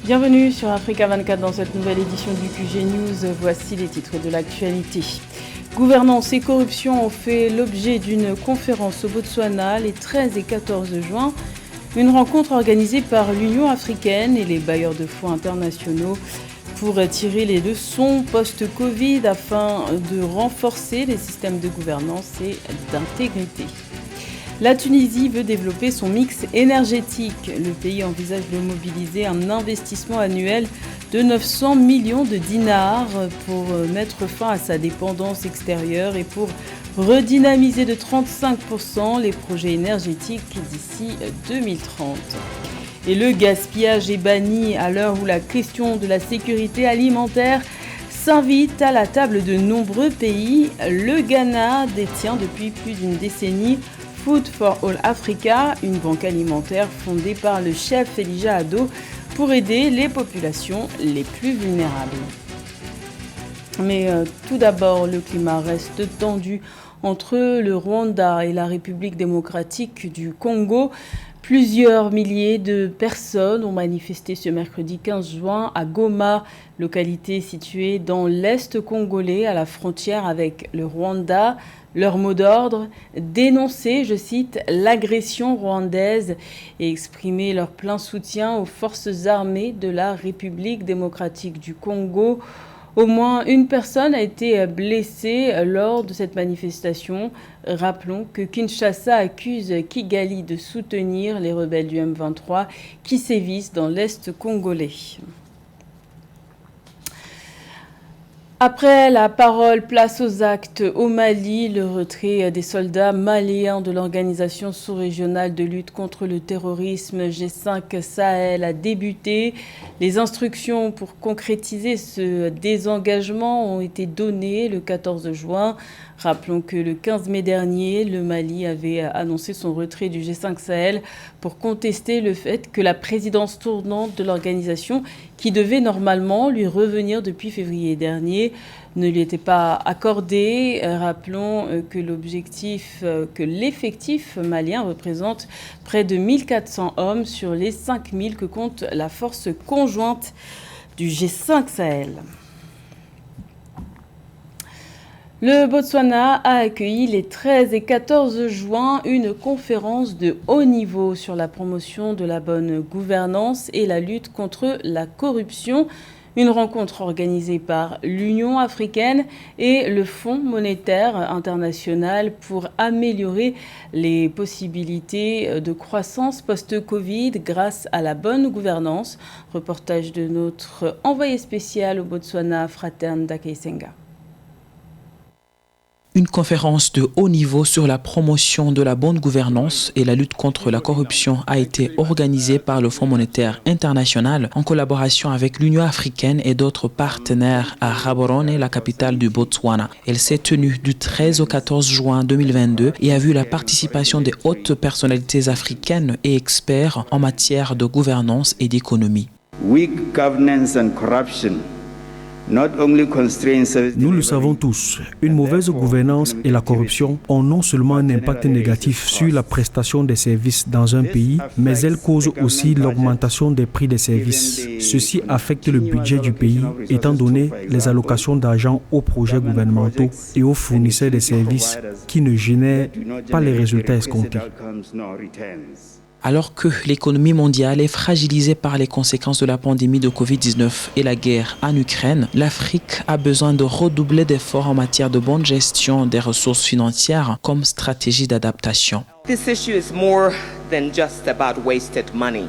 Bienvenue sur Africa 24 dans cette nouvelle édition du QG News. Voici les titres de l'actualité. Gouvernance et corruption ont fait l'objet d'une conférence au Botswana les 13 et 14 juin. Une rencontre organisée par l'Union africaine et les bailleurs de fonds internationaux pour tirer les leçons post-Covid afin de renforcer les systèmes de gouvernance et d'intégrité. La Tunisie veut développer son mix énergétique. Le pays envisage de mobiliser un investissement annuel de 900 millions de dinars pour mettre fin à sa dépendance extérieure et pour redynamiser de 35% les projets énergétiques d'ici 2030. Et le gaspillage est banni à l'heure où la question de la sécurité alimentaire s'invite à la table de nombreux pays. Le Ghana détient depuis plus d'une décennie Food for All Africa, une banque alimentaire fondée par le chef Elijah Addo pour aider les populations les plus vulnérables. Mais tout d'abord, le climat reste tendu entre le Rwanda et la République démocratique du Congo. Plusieurs milliers de personnes ont manifesté ce mercredi 15 juin à Goma, localité située dans l'Est congolais à la frontière avec le Rwanda. Leur mot d'ordre, dénoncer, je cite, l'agression rwandaise et exprimer leur plein soutien aux forces armées de la République démocratique du Congo. Au moins une personne a été blessée lors de cette manifestation. Rappelons que Kinshasa accuse Kigali de soutenir les rebelles du M23 qui sévissent dans l'Est congolais. Après la parole, place aux actes au Mali. Le retrait des soldats maliens de l'organisation sous-régionale de lutte contre le terrorisme G5 Sahel a débuté. Les instructions pour concrétiser ce désengagement ont été données le 14 juin. Rappelons que le 15 mai dernier, le Mali avait annoncé son retrait du G5 Sahel pour contester le fait que la présidence tournante de l'organisation, qui devait normalement lui revenir depuis février dernier, ne lui était pas accordée. Rappelons que l'effectif malien représente près de 1400 hommes sur les 5000 que compte la force conjointe du G5 Sahel. Le Botswana a accueilli les 13 et 14 juin une conférence de haut niveau sur la promotion de la bonne gouvernance et la lutte contre la corruption. Une rencontre organisée par l'Union africaine et le Fonds monétaire international pour améliorer les possibilités de croissance post-Covid grâce à la bonne gouvernance. Reportage de notre envoyé spécial au Botswana, Fraterne Dakaisenga. Une conférence de haut niveau sur la promotion de la bonne gouvernance et la lutte contre la corruption a été organisée par le Fonds monétaire international en collaboration avec l'Union africaine et d'autres partenaires à Gaborone, la capitale du Botswana. Elle s'est tenue du 13 au 14 juin 2022 et a vu la participation des hautes personnalités africaines et experts en matière de gouvernance et d'économie. Weak governance and corruption. Nous le savons tous, une mauvaise gouvernance et la corruption ont non seulement un impact négatif sur la prestation des services dans un pays, mais elles causent aussi l'augmentation des prix des services. Ceci affecte le budget du pays, étant donné les allocations d'argent aux projets gouvernementaux et aux fournisseurs des services qui ne génèrent pas les résultats escomptés. Alors que l'économie mondiale est fragilisée par les conséquences de la pandémie de Covid-19 et la guerre en Ukraine, l'Afrique a besoin de redoubler d'efforts en matière de bonne gestion des ressources financières comme stratégie d'adaptation. This issue is more than just about wasted money.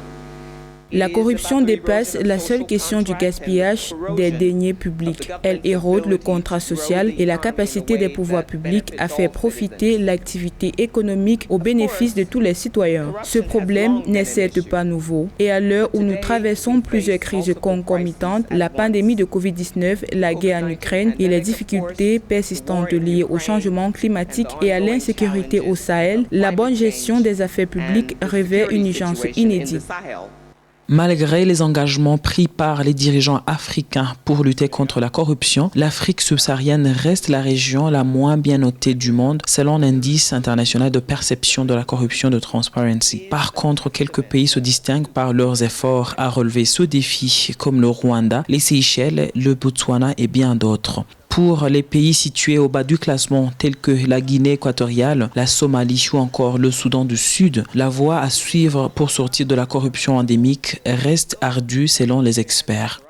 La corruption dépasse la seule question du gaspillage des deniers publics. Elle érode le contrat social et la capacité des pouvoirs publics à faire profiter l'activité économique au bénéfice de tous les citoyens. Ce problème n'est certes pas nouveau et à l'heure où nous traversons plusieurs crises concomitantes, la pandémie de Covid-19, la guerre en Ukraine et les difficultés persistantes liées au changement climatique et à l'insécurité au Sahel, la bonne gestion des affaires publiques révèle une urgence inédite. Malgré les engagements pris par les dirigeants africains pour lutter contre la corruption, l'Afrique subsaharienne reste la région la moins bien notée du monde selon l'indice international de perception de la corruption de Transparency. Par contre, quelques pays se distinguent par leurs efforts à relever ce défi, comme le Rwanda, les Seychelles, le Botswana et bien d'autres. Pour les pays situés au bas du classement, tels que la Guinée équatoriale, la Somalie ou encore le Soudan du Sud, la voie à suivre pour sortir de la corruption endémique reste ardue selon les experts.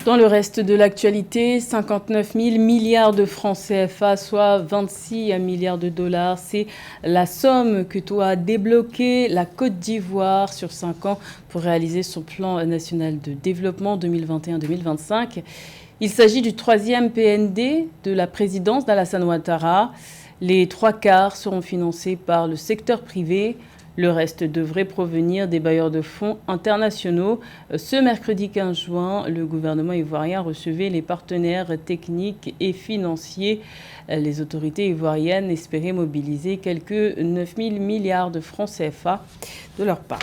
Dans le reste de l'actualité, 59 000 milliards de francs CFA, soit 26 milliards de dollars. C'est la somme que doit débloquer la Côte d'Ivoire sur 5 ans pour réaliser son plan national de développement 2021-2025. Il s'agit du 3e PND de la présidence d'Alassane Ouattara. Les 3/4 seront financés par le secteur privé. Le reste devrait provenir des bailleurs de fonds internationaux. Ce mercredi 15 juin, le gouvernement ivoirien recevait les partenaires techniques et financiers. Les autorités ivoiriennes espéraient mobiliser quelques 9 000 milliards de francs CFA de leur part.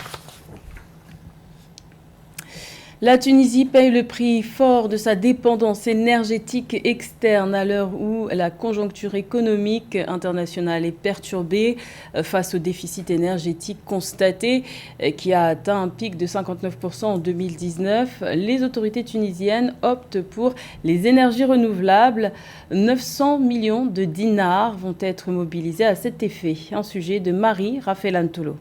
La Tunisie paye le prix fort de sa dépendance énergétique externe à l'heure où la conjoncture économique internationale est perturbée face au déficit énergétique constaté qui a atteint un pic de 59% en 2019. Les autorités tunisiennes optent pour les énergies renouvelables. 900 millions de dinars vont être mobilisés à cet effet. Un sujet de Marie-Raphaël Antolo.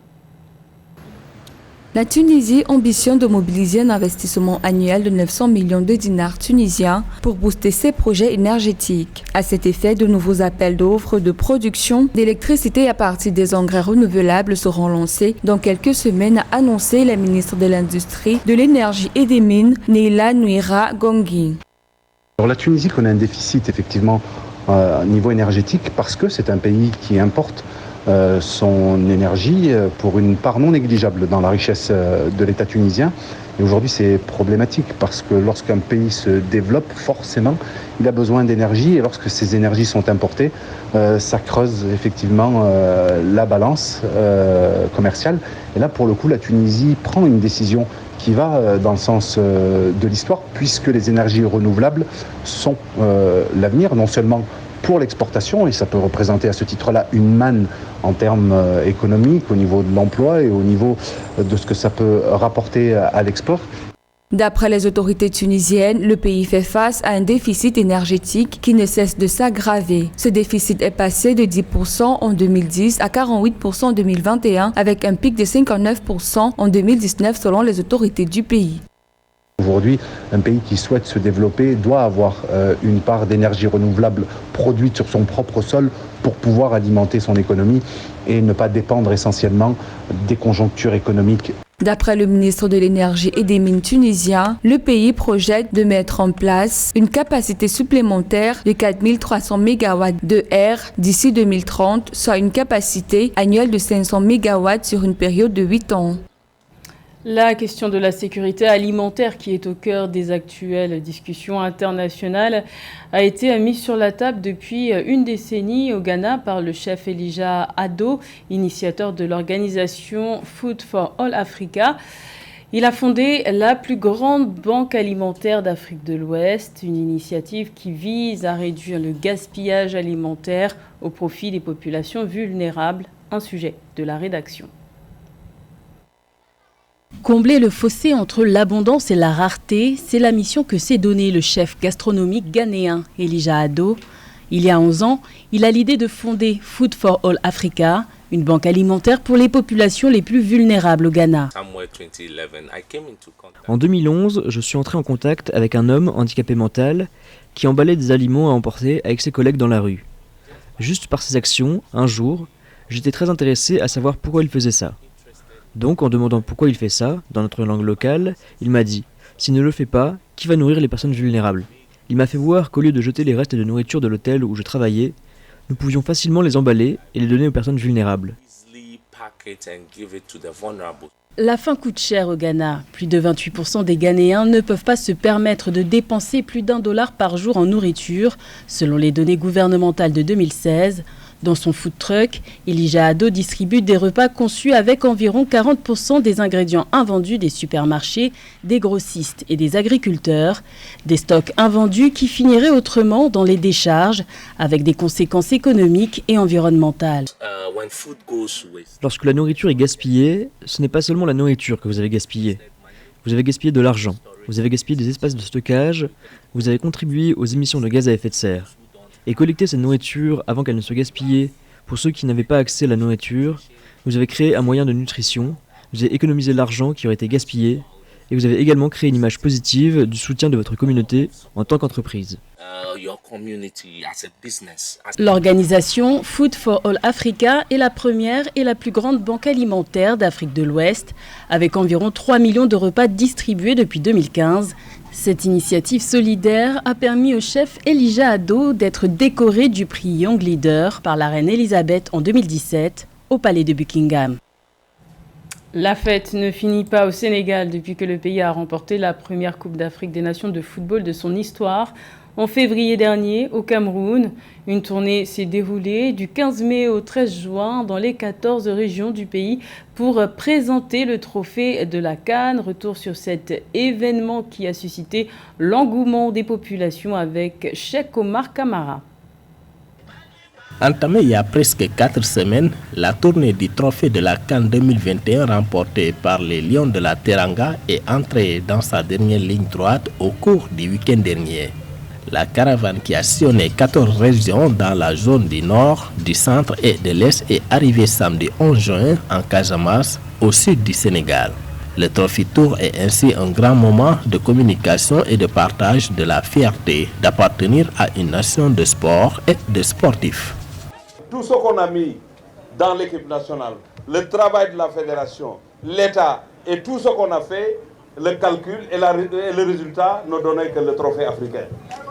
La Tunisie ambitionne de mobiliser un investissement annuel de 900 millions de dinars tunisiens pour booster ses projets énergétiques. À cet effet, de nouveaux appels d'offres de production d'électricité à partir des engrais renouvelables seront lancés dans quelques semaines, a annoncé la ministre de l'Industrie, de l'Énergie et des Mines, Neila Nouira Gongui. Alors, la Tunisie connaît un déficit effectivement au niveau énergétique parce que c'est un pays qui importe son énergie pour une part non négligeable dans la richesse de l'État tunisien. Et aujourd'hui, c'est problématique parce que lorsqu'un pays se développe, forcément, il a besoin d'énergie. Et lorsque ces énergies sont importées, ça creuse effectivement la balance commerciale. Et là, pour le coup, la Tunisie prend une décision qui va dans le sens de l'histoire, puisque les énergies renouvelables sont l'avenir, non seulement pour l'exportation, et ça peut représenter à ce titre-là une manne en termes économiques, au niveau de l'emploi et au niveau de ce que ça peut rapporter à l'export. D'après les autorités tunisiennes, le pays fait face à un déficit énergétique qui ne cesse de s'aggraver. Ce déficit est passé de 10% en 2010 à 48% en 2021, avec un pic de 59% en 2019 selon les autorités du pays. Aujourd'hui, un pays qui souhaite se développer doit avoir une part d'énergie renouvelable produite sur son propre sol pour pouvoir alimenter son économie et ne pas dépendre essentiellement des conjonctures économiques. D'après le ministre de l'Énergie et des Mines tunisien, le pays projette de mettre en place une capacité supplémentaire de 4300 MW de R d'ici 2030, soit une capacité annuelle de 500 MW sur une période de 8 ans. La question de la sécurité alimentaire, qui est au cœur des actuelles discussions internationales, a été mise sur la table depuis une décennie au Ghana par le chef Elijah Addo, initiateur de l'organisation Food for All Africa. Il a fondé la plus grande banque alimentaire d'Afrique de l'Ouest, une initiative qui vise à réduire le gaspillage alimentaire au profit des populations vulnérables. Un sujet de la rédaction. Combler le fossé entre l'abondance et la rareté, c'est la mission que s'est donnée le chef gastronomique ghanéen Elijah Addo. Il y a 11 ans, il a l'idée de fonder Food for All Africa, une banque alimentaire pour les populations les plus vulnérables au Ghana. En 2011, je suis entré en contact avec un homme handicapé mental qui emballait des aliments à emporter avec ses collègues dans la rue. Juste par ses actions, un jour, j'étais très intéressé à savoir pourquoi il faisait ça. Donc, en demandant pourquoi il fait ça, dans notre langue locale, il m'a dit « S'il ne le fait pas, qui va nourrir les personnes vulnérables ?» Il m'a fait voir qu'au lieu de jeter les restes de nourriture de l'hôtel où je travaillais, nous pouvions facilement les emballer et les donner aux personnes vulnérables. La faim coûte cher au Ghana. Plus de 28% des Ghanéens ne peuvent pas se permettre de dépenser plus d'$1 par jour en nourriture, selon les données gouvernementales de 2016. Dans son food truck, Elijah Ado distribue des repas conçus avec environ 40% des ingrédients invendus des supermarchés, des grossistes et des agriculteurs. Des stocks invendus qui finiraient autrement dans les décharges, avec des conséquences économiques et environnementales. Lorsque la nourriture est gaspillée, ce n'est pas seulement la nourriture que vous avez gaspillée. Vous avez gaspillé de l'argent, vous avez gaspillé des espaces de stockage, vous avez contribué aux émissions de gaz à effet de serre. Et collecter cette nourriture avant qu'elle ne soit gaspillée, pour ceux qui n'avaient pas accès à la nourriture, vous avez créé un moyen de nutrition, vous avez économisé l'argent qui aurait été gaspillé, et vous avez également créé une image positive du soutien de votre communauté en tant qu'entreprise. L'organisation Food for All Africa est la première et la plus grande banque alimentaire d'Afrique de l'Ouest, avec environ 3 millions de repas distribués depuis 2015. Cette initiative solidaire a permis au chef Elijah Ado d'être décoré du prix Young Leader par la reine Elisabeth en 2017 au palais de Buckingham. La fête ne finit pas au Sénégal depuis que le pays a remporté la première Coupe d'Afrique des Nations de football de son histoire. En février dernier, au Cameroun, une tournée s'est déroulée du 15 mai au 13 juin dans les 14 régions du pays pour présenter le trophée de la CAN. Retour sur cet événement qui a suscité l'engouement des populations avec Cheikh Omar Kamara. Entamée il y a presque 4 semaines, la tournée du trophée de la CAN 2021 remportée par les Lions de la Teranga est entrée dans sa dernière ligne droite au cours du week-end dernier. La caravane qui a sillonné 14 régions dans la zone du nord, du centre et de l'est est arrivée samedi 11 juin en Casamance, au sud du Sénégal. Le Trophy Tour est ainsi un grand moment de communication et de partage de la fierté d'appartenir à une nation de sport et de sportifs. Tout ce qu'on a mis dans l'équipe nationale, le travail de la fédération, l'État et tout ce qu'on a fait, le calcul et le résultat ne donnaient que le trophée africain.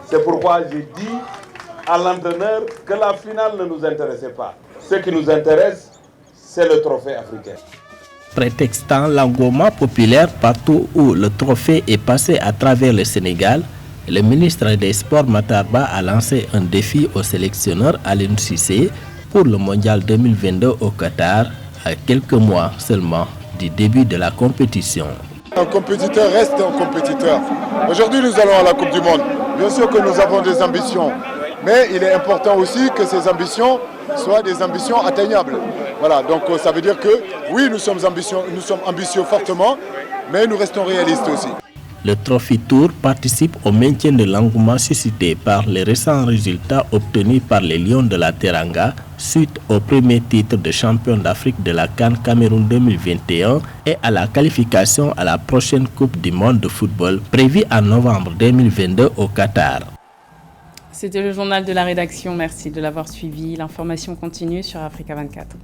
C'est pourquoi j'ai dit à l'entraîneur que la finale ne nous intéressait pas. Ce qui nous intéresse, c'est le trophée africain. Prétextant l'engouement populaire partout où le trophée est passé à travers le Sénégal, le ministre des Sports Matar Ba a lancé un défi au sélectionneur Aliou Cissé pour le mondial 2022 au Qatar, à quelques mois seulement du début de la compétition. Un compétiteur reste un compétiteur. Aujourd'hui, nous allons à la Coupe du Monde. Bien sûr que nous avons des ambitions, mais il est important aussi que ces ambitions soient des ambitions atteignables. Voilà, donc ça veut dire que oui, nous sommes ambitieux fortement, mais nous restons réalistes aussi. Le Trophy Tour participe au maintien de l'engouement suscité par les récents résultats obtenus par les Lions de la Teranga suite au premier titre de champion d'Afrique de la CAN Cameroun 2021 et à la qualification à la prochaine Coupe du monde de football prévue en novembre 2022 au Qatar. C'était le journal de la rédaction. Merci de l'avoir suivi. L'information continue sur Africa 24.